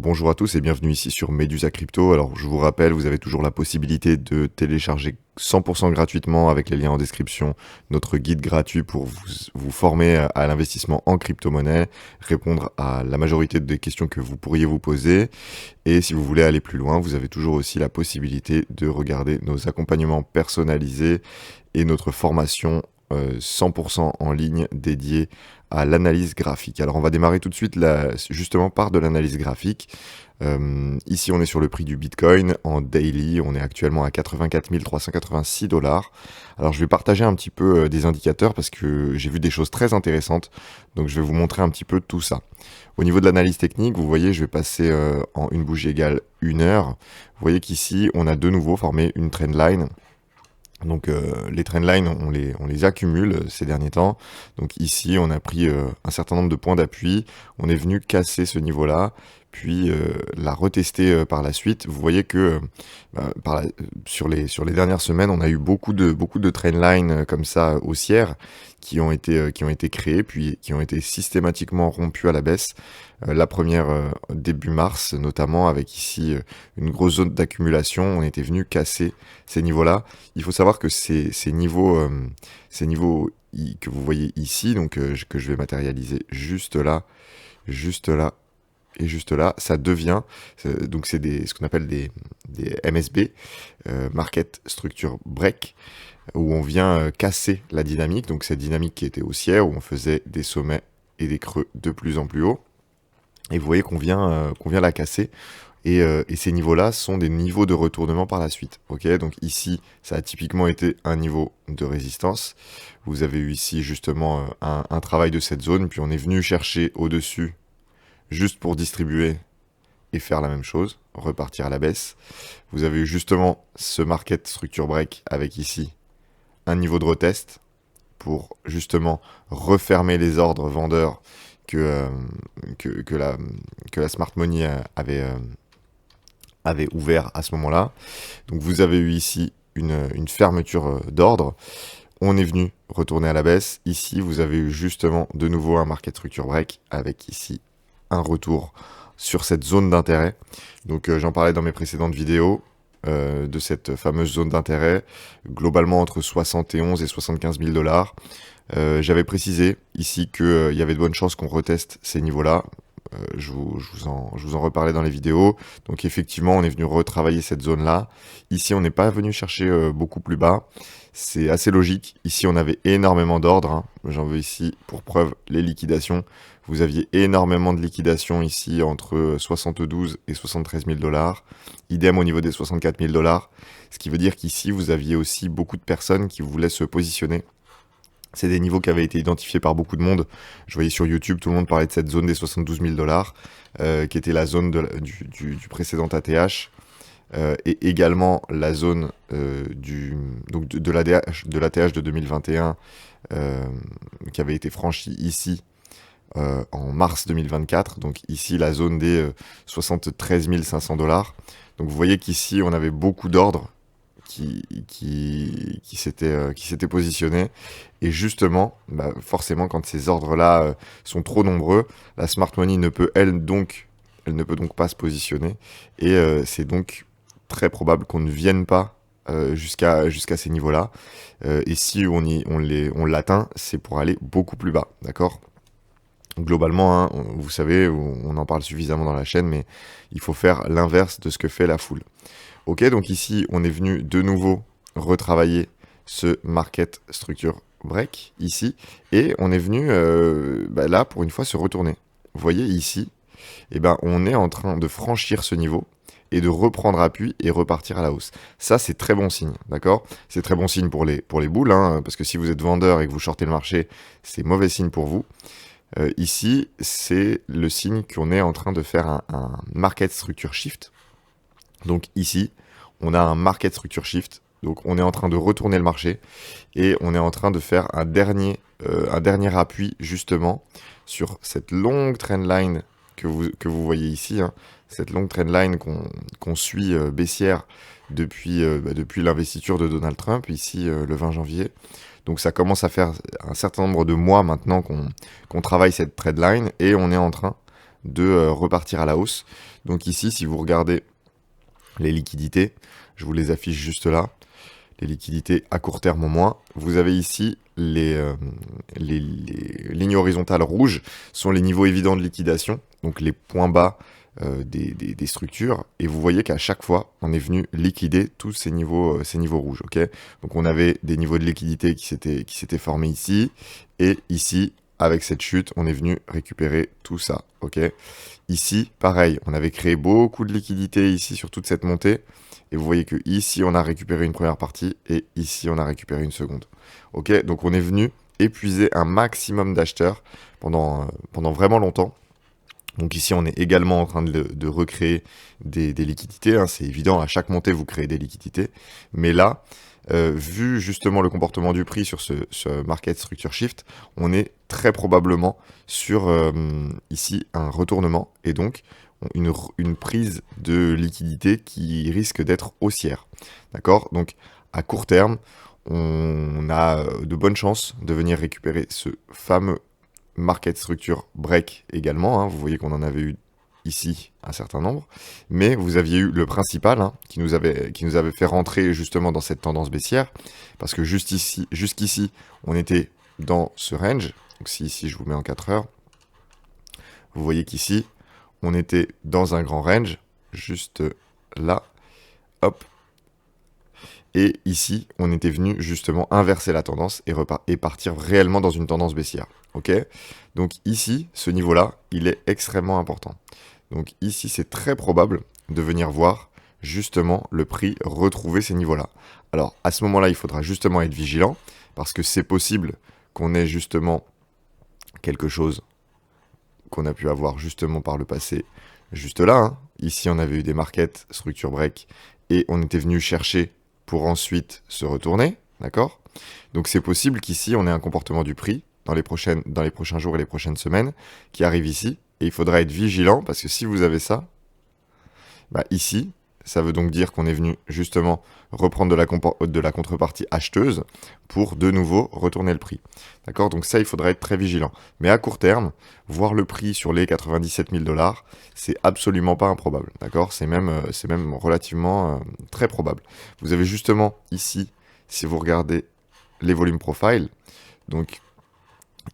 Bonjour à tous et bienvenue ici sur Medusa Crypto. Alors je vous rappelle, vous avez toujours la possibilité de télécharger 100% gratuitement avec les liens en description notre guide gratuit pour vous former à l'investissement en crypto-monnaie, répondre à la majorité des questions que vous pourriez vous poser. Et si vous voulez aller plus loin, vous avez toujours aussi la possibilité de regarder nos accompagnements personnalisés et notre formation 100% en ligne dédiée à l'analyse graphique. Alors on va démarrer tout de suite justement par de l'analyse graphique. Ici on est sur le prix du Bitcoin en daily, on est actuellement à 84 386 $. Alors je vais partager un petit peu des indicateurs parce que j'ai vu des choses très intéressantes, donc je vais vous montrer un petit peu tout ça. Au niveau de l'analyse technique, vous voyez, je vais passer en une bougie égale 1 heure. Vous voyez qu'ici on a de nouveau formé une trendline. Donc les trendlines, on les accumule ces derniers temps. Donc ici, on a pris un certain nombre de points d'appui. On est venu casser ce niveau-là, puis la retester par la suite. Vous voyez que sur les dernières semaines, on a eu beaucoup de trendlines comme ça haussières qui ont été créées, puis qui ont été systématiquement rompues à la baisse. La première début mars, notamment avec ici une grosse zone d'accumulation. On était venu casser ces niveaux-là. Il faut savoir que ces niveaux que vous voyez ici, donc que je vais matérialiser juste là et juste là, ça devient, donc c'est ce qu'on appelle des MSB, Market Structure Break, où on vient casser la dynamique, donc cette dynamique qui était haussière, où on faisait des sommets et des creux de plus en plus haut. Et vous voyez qu'on vient la casser. Et ces niveaux-là sont des niveaux de retournement par la suite. Ok, donc ici, ça a typiquement été un niveau de résistance. Vous avez eu ici justement un travail de cette zone, puis on est venu chercher au-dessus juste pour distribuer et faire la même chose, repartir à la baisse. Vous avez eu justement ce market structure break avec ici un niveau de retest pour justement refermer les ordres vendeurs que la smart money avait ouvert à ce moment-là. Donc vous avez eu ici une fermeture d'ordre. On est venu retourner à la baisse. Ici, vous avez eu justement de nouveau un market structure break avec ici un retour sur cette zone d'intérêt. Donc j'en parlais dans mes précédentes vidéos de cette fameuse zone d'intérêt, globalement entre 71 et 75 000 $. J'avais précisé ici qu'il y avait de bonnes chances qu'on reteste ces niveaux-là. Je vous en reparlais dans les vidéos. Donc effectivement, on est venu retravailler cette zone-là. Ici, on n'est pas venu chercher beaucoup plus bas. C'est assez logique. Ici, on avait énormément d'ordres. J'en veux ici pour preuve les liquidations. Vous aviez énormément de liquidations ici entre 72 et 73 000 $. Idem au niveau des 64 000 $. Ce qui veut dire qu'ici, vous aviez aussi beaucoup de personnes qui voulaient se positionner. C'est des niveaux qui avaient été identifiés par beaucoup de monde. Je voyais sur YouTube, tout le monde parlait de cette zone des 72 000 $, qui était la zone du précédent ATH, et également la zone de l'ATH de 2021, qui avait été franchie ici en mars 2024. Donc ici, la zone des 73 500 $. Donc vous voyez qu'ici, on avait beaucoup d'ordres qui s'était positionné. Et justement, forcément, quand ces ordres-là sont trop nombreux, la smart money ne peut donc pas se positionner. Et c'est donc très probable qu'on ne vienne pas jusqu'à ces niveaux-là. Et si on l'atteint, c'est pour aller beaucoup plus bas, d'accord ? Globalement, vous savez, on en parle suffisamment dans la chaîne, mais il faut faire l'inverse de ce que fait la foule. Ok, donc ici, on est venu de nouveau retravailler ce market structure break, ici, et on est venu là, pour une fois, se retourner. Vous voyez, ici, on est en train de franchir ce niveau et de reprendre appui et repartir à la hausse. Ça, c'est très bon signe, d'accord ? C'est très bon signe pour les boules, parce que si vous êtes vendeur et que vous shortez le marché, c'est mauvais signe pour vous. Ici, c'est le signe qu'on est en train de faire un market structure shift. Donc ici, on a un market structure shift. Donc on est en train de retourner le marché et on est en train de faire un dernier appui justement sur cette longue trendline que vous voyez ici. Cette longue trendline qu'on suit baissière depuis l'investiture de Donald Trump, ici le 20 janvier. Donc ça commence à faire un certain nombre de mois maintenant qu'on travaille cette trendline et on est en train de repartir à la hausse. Donc ici, si vous regardez les liquidités, je vous les affiche juste là, les liquidités à court terme au moins, vous avez ici les lignes horizontales rouges sont les niveaux évidents de liquidation, donc les points bas des structures, et vous voyez qu'à chaque fois, on est venu liquider tous ces niveaux rouges, ok. Donc on avait des niveaux de liquidité qui s'étaient formés ici, et ici, avec cette chute, on est venu récupérer tout ça, ok. Ici, pareil, on avait créé beaucoup de liquidités ici sur toute cette montée, et vous voyez que ici, on a récupéré une première partie, et ici, on a récupéré une seconde, ok. Donc on est venu épuiser un maximum d'acheteurs pendant vraiment longtemps. Donc ici, on est également en train de recréer des liquidités, hein. C'est évident, à chaque montée, vous créez des liquidités. Mais là, vu justement le comportement du prix sur ce market structure shift, on est très probablement sur ici un retournement et donc une prise de liquidité qui risque d'être haussière. D'accord? Donc à court terme, on a de bonnes chances de venir récupérer ce fameux market structure break également, hein. Vous voyez qu'on en avait eu ici un certain nombre, mais vous aviez eu le principal, hein, qui nous avait fait rentrer justement dans cette tendance baissière, parce que jusqu'ici, on était dans ce range. Donc si ici je vous mets en 4 heures, vous voyez qu'ici, on était dans un grand range, juste là, hop. Et ici, on était venu justement inverser la tendance et partir réellement dans une tendance baissière. Ok? Donc ici, ce niveau-là, il est extrêmement important. Donc ici, c'est très probable de venir voir justement le prix retrouver ces niveaux-là. Alors à ce moment-là, il faudra justement être vigilant parce que c'est possible qu'on ait justement quelque chose qu'on a pu avoir justement par le passé, juste là, hein. Ici, on avait eu des market structure break et on était venu chercher pour ensuite se retourner, d'accord? Donc c'est possible qu'ici, on ait un comportement du prix dans les prochains jours et les prochaines semaines qui arrive ici, et il faudra être vigilant, parce que si vous avez ça, bah ici, ça veut donc dire qu'on est venu justement reprendre de la contrepartie acheteuse pour de nouveau retourner le prix. D'accord? Donc ça, il faudra être très vigilant. Mais à court terme, voir le prix sur les 97 000 $, c'est absolument pas improbable. D'accord? C'est même relativement très probable. Vous avez justement ici, si vous regardez les volumes profile, donc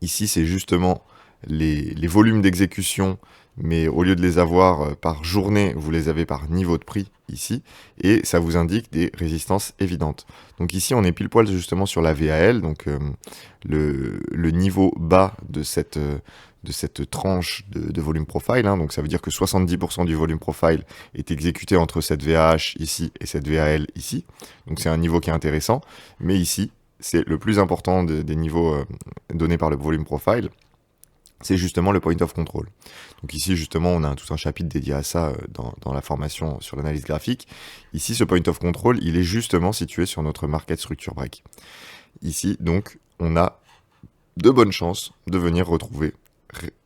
ici, c'est justement les volumes d'exécution, mais au lieu de les avoir par journée, vous les avez par niveau de prix ici, et ça vous indique des résistances évidentes. Donc ici, on est pile poil justement sur la VAL, donc le niveau bas de cette tranche de volume profile, hein. Donc ça veut dire que 70% du volume profile est exécuté entre cette VAH ici et cette VAL ici. Donc c'est un niveau qui est intéressant, mais ici, c'est le plus important des niveaux donnés par le volume profile, c'est justement le point of control. Donc ici, justement, on a tout un chapitre dédié à ça dans la formation sur l'analyse graphique. Ici, ce point of control, il est justement situé sur notre market structure break. Ici, donc, on a de bonnes chances de venir retrouver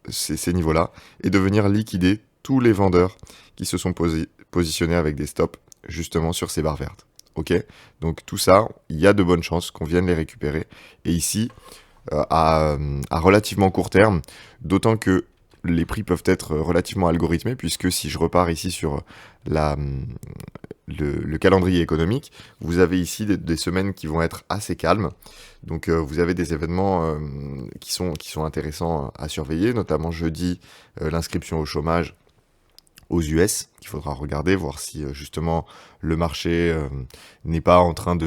ces niveaux-là et de venir liquider tous les vendeurs qui se sont positionnés avec des stops justement sur ces barres vertes. Ok? Donc tout ça, il y a de bonnes chances qu'on vienne les récupérer. Et ici, à relativement court terme, d'autant que les prix peuvent être relativement algorithmés, puisque si je repars ici sur le calendrier économique, vous avez ici des semaines qui vont être assez calmes. Donc vous avez des événements qui sont intéressants à surveiller, notamment jeudi, l'inscription au chômage aux US, qu'il faudra regarder, voir si justement le marché n'est pas en train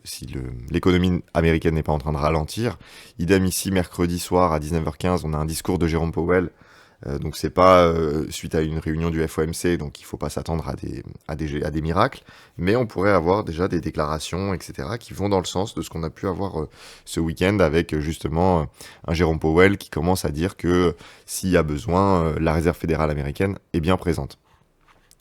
si l'économie américaine n'est pas en train de ralentir. Idem ici, mercredi soir à 19h15, on a un discours de Jérôme Powell. Donc c'est pas suite à une réunion du FOMC, donc il faut pas s'attendre à des miracles, mais on pourrait avoir déjà des déclarations, etc., qui vont dans le sens de ce qu'on a pu avoir ce week-end avec justement un Jérôme Powell qui commence à dire que s'il y a besoin, la Réserve fédérale américaine est bien présente.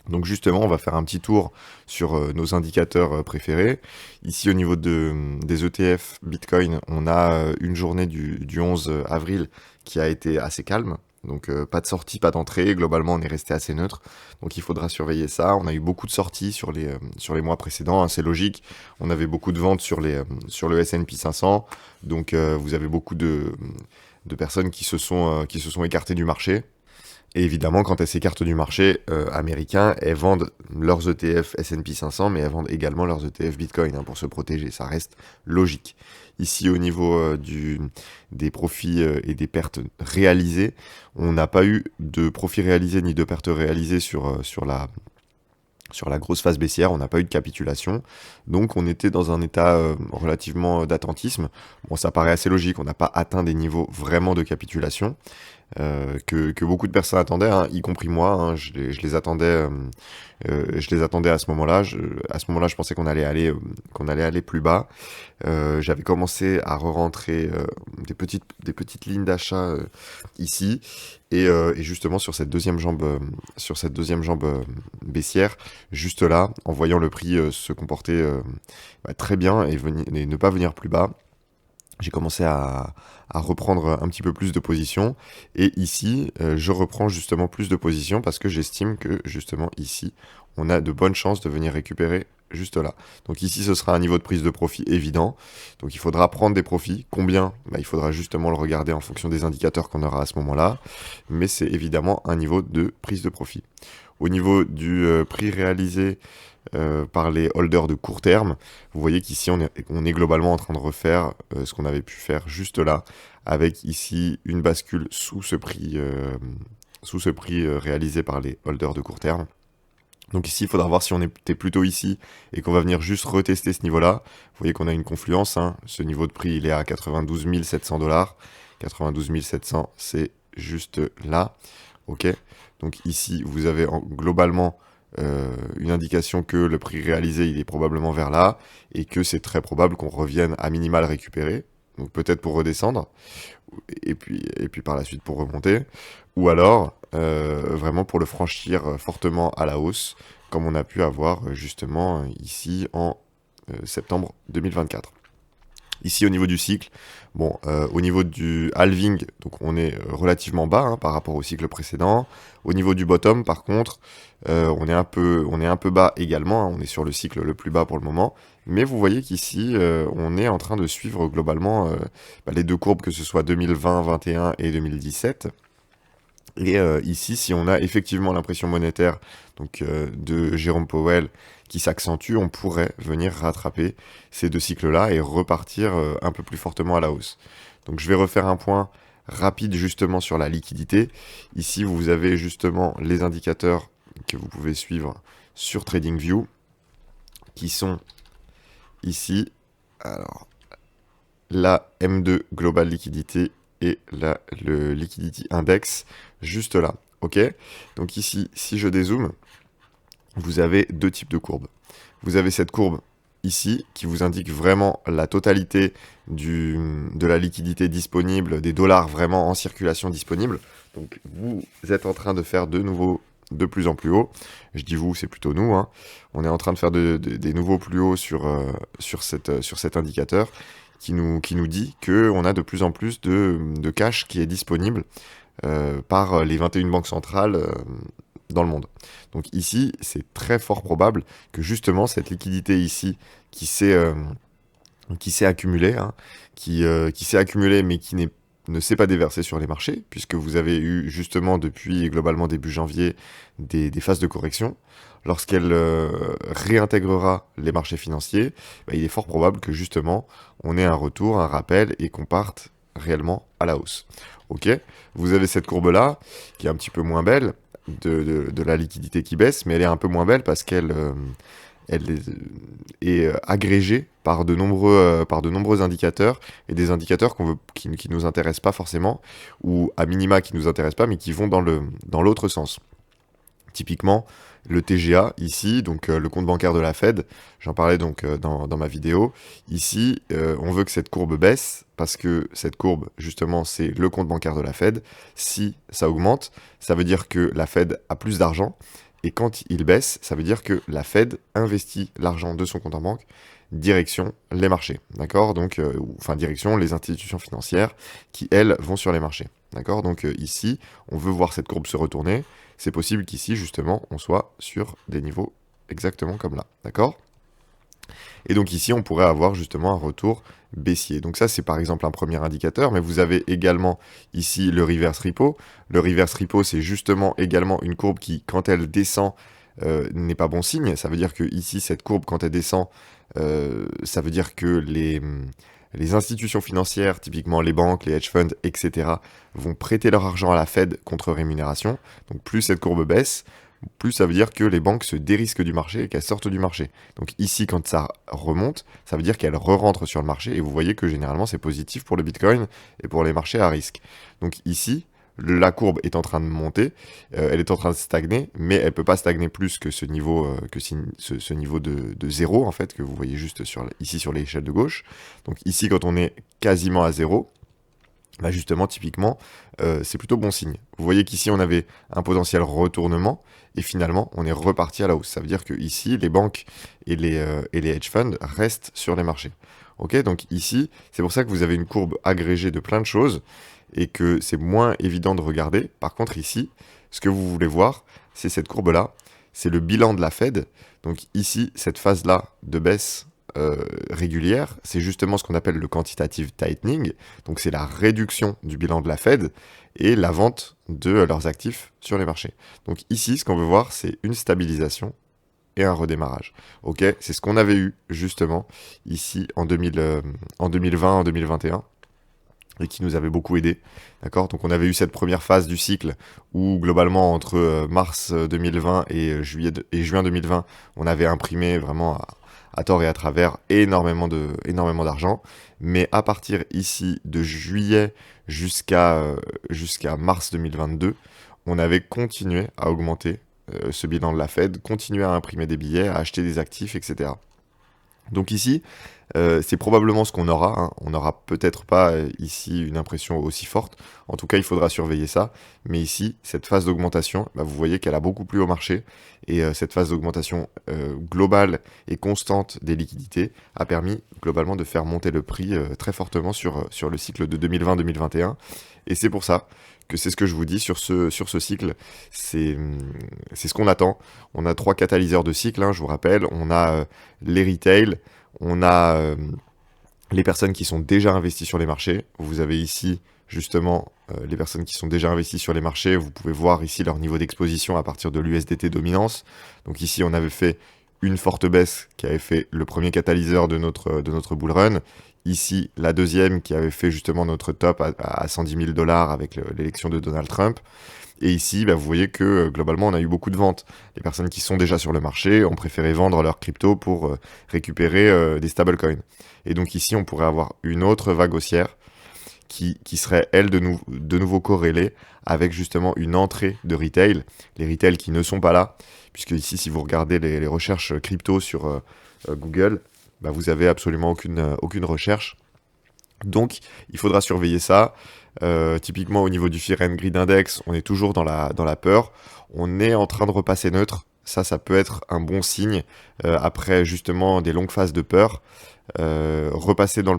Donc justement, on va faire un petit tour sur nos indicateurs préférés. Ici, au niveau des ETF Bitcoin, on a une journée du 11 avril qui a été assez calme. Donc pas de sortie, pas d'entrée, globalement on est resté assez neutre, donc il faudra surveiller ça. On a eu beaucoup de sorties sur les mois précédents, hein, c'est logique, on avait beaucoup de ventes sur le S&P 500, donc vous avez beaucoup de personnes qui se sont écartées du marché. Et évidemment, quand elles s'écartent du marché américain, elles vendent leurs ETF S&P 500, mais elles vendent également leurs ETF Bitcoin pour se protéger. Ça reste logique. Ici, au niveau des profits et des pertes réalisées, on n'a pas eu de profits réalisés ni de pertes réalisées sur la grosse phase baissière, on n'a pas eu de capitulation, donc on était dans un état relativement d'attentisme. Bon, ça paraît assez logique, on n'a pas atteint des niveaux vraiment de capitulation, que beaucoup de personnes attendaient, hein, y compris moi, hein, je les attendais à ce moment-là. À ce moment-là, je pensais qu'on allait aller plus bas. J'avais commencé à re-rentrer des petites lignes d'achat ici, et justement sur cette deuxième jambe baissière, juste là, en voyant le prix se comporter très bien et ne pas venir plus bas. J'ai commencé à reprendre un petit peu plus de position. Et ici, je reprends justement plus de position parce que j'estime que justement ici, on a de bonnes chances de venir récupérer juste là. Donc ici, ce sera un niveau de prise de profit évident. Donc il faudra prendre des profits. Combien? Il faudra justement le regarder en fonction des indicateurs qu'on aura à ce moment-là. Mais c'est évidemment un niveau de prise de profit. Au niveau du prix réalisé par les holders de court terme, vous voyez qu'ici on est globalement en train de refaire ce qu'on avait pu faire juste là, avec ici une bascule sous ce prix réalisé par les holders de court terme. Donc ici, il faudra voir si on était plutôt ici et qu'on va venir juste retester ce niveau-là. Vous voyez qu'on a une confluence, hein. Ce niveau de prix, il est à 92 700 $. 92 700, c'est juste là. Ok. Donc ici, vous avez globalement une indication que le prix réalisé, il est probablement vers là et que c'est très probable qu'on revienne à minima le récupérer. Donc peut-être pour redescendre et puis par la suite pour remonter, ou alors vraiment pour le franchir fortement à la hausse, comme on a pu avoir justement ici en septembre 2024. Ici au niveau du cycle, bon, au niveau du halving, donc on est relativement bas hein, par rapport au cycle précédent. Au niveau du bottom, par contre, on est un peu bas également, hein, on est sur le cycle le plus bas pour le moment. Mais vous voyez qu'ici, on est en train de suivre globalement les deux courbes, que ce soit 2020, 2021 et 2017. Et ici, si on a effectivement l'impression monétaire donc, de Jérôme Powell qui s'accentue, on pourrait venir rattraper ces deux cycles-là et repartir un peu plus fortement à la hausse. Donc je vais refaire un point rapide justement sur la liquidité. Ici, vous avez justement les indicateurs que vous pouvez suivre sur TradingView, qui sont ici. Alors, la M2 Global Liquidity et le Liquidity Index juste là. Ok. Donc ici, si je dézoome, vous avez deux types de courbes. Vous avez cette courbe ici qui vous indique vraiment la totalité de la liquidité disponible, des dollars vraiment en circulation disponible. Donc vous êtes en train de faire de nouveau de plus en plus haut. Je dis vous, c'est plutôt nous, hein. On est en train de faire des nouveaux plus hauts sur cet indicateur qui nous dit qu'on a de plus en plus de cash qui est disponible par les 21 banques centrales dans le monde. Donc ici, c'est très fort probable que justement cette liquidité ici qui s'est accumulée, hein, qui s'est accumulée mais qui ne s'est pas déversée sur les marchés, puisque vous avez eu justement depuis globalement début janvier des phases de correction. Lorsqu'elle réintégrera les marchés financiers, il est fort probable que justement on ait un retour, un rappel et qu'on parte réellement à la hausse. Ok, vous avez cette courbe-là qui est un petit peu moins belle de la liquidité qui baisse, mais elle est un peu moins belle parce qu'elle est agrégée par de nombreux indicateurs et des indicateurs qui nous intéressent pas forcément, ou à minima qui nous intéressent pas, mais qui vont dans l'autre sens. Typiquement, le TGA, ici, donc le compte bancaire de la Fed, j'en parlais donc dans ma vidéo. Ici, on veut que cette courbe baisse, parce que cette courbe, justement, c'est le compte bancaire de la Fed. Si ça augmente, ça veut dire que la Fed a plus d'argent, et quand il baisse, ça veut dire que la Fed investit l'argent de son compte en banque direction les marchés, d'accord? Donc, direction les institutions financières qui, elles, vont sur les marchés, d'accord? Donc ici, on veut voir cette courbe se retourner. C'est possible qu'ici, justement, on soit sur des niveaux exactement comme là, d'accord? Et donc ici, on pourrait avoir justement un retour baissier. Donc ça, c'est par exemple un premier indicateur, mais vous avez également ici le reverse repo. Le reverse repo, c'est justement également une courbe qui, quand elle descend, n'est pas bon signe. Ça veut dire que ici, cette courbe, quand elle descend, ça veut dire que les institutions financières, typiquement les banques, les hedge funds, etc., vont prêter leur argent à la Fed contre rémunération. Donc plus cette courbe baisse, plus ça veut dire que les banques se dérisquent du marché et qu'elles sortent du marché. Donc ici, quand ça remonte, ça veut dire qu'elles re-rentrent sur le marché. Et vous voyez que généralement, c'est positif pour le Bitcoin et pour les marchés à risque. Donc ici, la courbe est en train de monter, elle est en train de stagner, mais elle ne peut pas stagner plus que ce niveau, ce niveau de 0, en fait, que vous voyez juste ici sur l'échelle de gauche. Donc ici, quand on est quasiment à 0, bah justement, typiquement, c'est plutôt bon signe. Vous voyez qu'ici, on avait un potentiel retournement, et finalement, on est reparti à la hausse. Ça veut dire que ici, les banques et les hedge funds restent sur les marchés. Ok, donc ici, c'est pour ça que vous avez une courbe agrégée de plein de choses, et que c'est moins évident de regarder. Par contre, ici, ce que vous voulez voir, c'est cette courbe-là, c'est le bilan de la Fed. Donc ici, cette phase-là de baisse régulière, c'est justement ce qu'on appelle le quantitative tightening, donc c'est la réduction du bilan de la Fed et la vente de leurs actifs sur les marchés. Donc ici, ce qu'on veut voir, c'est une stabilisation et un redémarrage. Ok, c'est ce qu'on avait eu justement ici en 2020, en 2021 et qui nous avait beaucoup aidé. D'accord. Donc on avait eu cette première phase du cycle où globalement entre mars 2020 et juin 2020, on avait imprimé vraiment à tort et à travers énormément d'argent. Mais à partir ici de juillet jusqu'à mars 2022, on avait continué à augmenter ce bilan de la Fed, continué à imprimer des billets, à acheter des actifs, etc. Donc ici, c'est probablement ce qu'on aura, hein. On n'aura peut-être pas ici une impression aussi forte. En tout cas, il faudra surveiller ça. Mais ici, cette phase d'augmentation, bah, vous voyez qu'elle a beaucoup plu au marché. Et cette phase d'augmentation globale et constante des liquidités a permis globalement de faire monter le prix très fortement sur le cycle de 2020-2021. Et c'est pour ça que c'est ce que je vous dis sur ce cycle. C'est ce qu'on attend. On a 3 catalyseurs de cycle, hein, je vous rappelle. On a les retail, on a les personnes qui sont déjà investies sur les marchés. Vous avez ici justement les personnes qui sont déjà investies sur les marchés. Vous pouvez voir ici leur niveau d'exposition à partir de l'USDT dominance. Donc ici, on avait fait une forte baisse qui avait fait le premier catalyseur de notre bull run. Ici, la deuxième qui avait fait justement notre top à 110 000 $ avec l'élection de Donald Trump. Et ici, bah, vous voyez que globalement, on a eu beaucoup de ventes. Les personnes qui sont déjà sur le marché ont préféré vendre leurs cryptos pour récupérer des stablecoins. Et donc ici, on pourrait avoir une autre vague haussière qui serait, elle, de nouveau corrélée avec justement une entrée de retail. Les retail qui ne sont pas là, puisque ici, si vous regardez les recherches crypto sur Google, bah, vous avez absolument aucune recherche. Donc, il faudra surveiller ça. Typiquement, au niveau du Fear and Greed Index, on est toujours dans la peur. On est en train de repasser neutre. Ça peut être un bon signe après justement des longues phases de peur. Repasser dans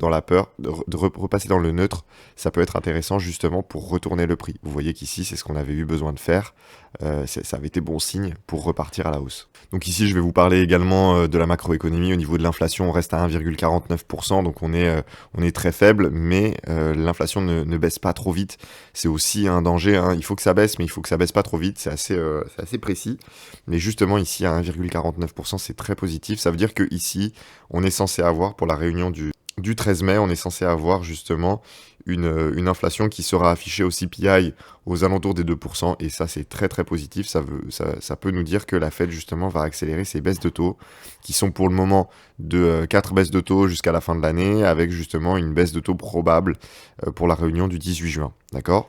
la peur, repasser dans le neutre, ça peut être intéressant justement pour retourner le prix. Vous voyez qu'ici, c'est ce qu'on avait eu besoin de faire. Ça avait été bon signe pour repartir à la hausse. Donc ici, je vais vous parler également de la macroéconomie. Au niveau de l'inflation, on reste à 1,49%, donc on est très faible, mais l'inflation ne baisse pas trop vite. C'est aussi un danger, hein. Il faut que ça baisse, mais il faut que ça baisse pas trop vite. C'est assez précis. Mais justement, ici, à 1,49%, c'est très positif. Ça veut dire que ici, on est censé avoir, pour la réunion du 13 mai, on est censé avoir justement une inflation qui sera affichée au CPI aux alentours des 2%, et ça c'est très très positif. Ça peut nous dire que la Fed justement va accélérer ses baisses de taux, qui sont pour le moment de 4 baisses de taux jusqu'à la fin de l'année, avec justement une baisse de taux probable pour la réunion du 18 juin, d'accord ?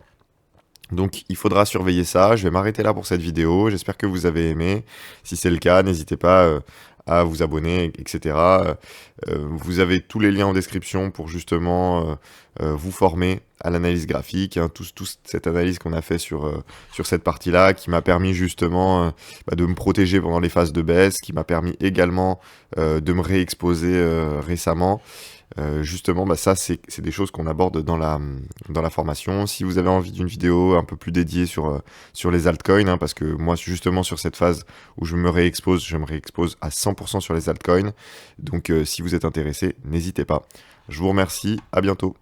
Donc il faudra surveiller ça. Je vais m'arrêter là pour cette vidéo. J'espère que vous avez aimé. Si c'est le cas, n'hésitez pas à vous abonner, etc. Vous avez tous les liens en description pour justement vous former à l'analyse graphique, hein, toute cette analyse qu'on a fait sur cette partie-là, qui m'a permis justement de me protéger pendant les phases de baisse, qui m'a permis également de me réexposer récemment. Justement, ça, c'est des choses qu'on aborde dans la formation. Si vous avez envie d'une vidéo un peu plus dédiée sur les altcoins, hein, parce que moi, justement, sur cette phase où je me réexpose à 100% sur les altcoins. Donc, si vous êtes intéressé, n'hésitez pas. Je vous remercie, à bientôt.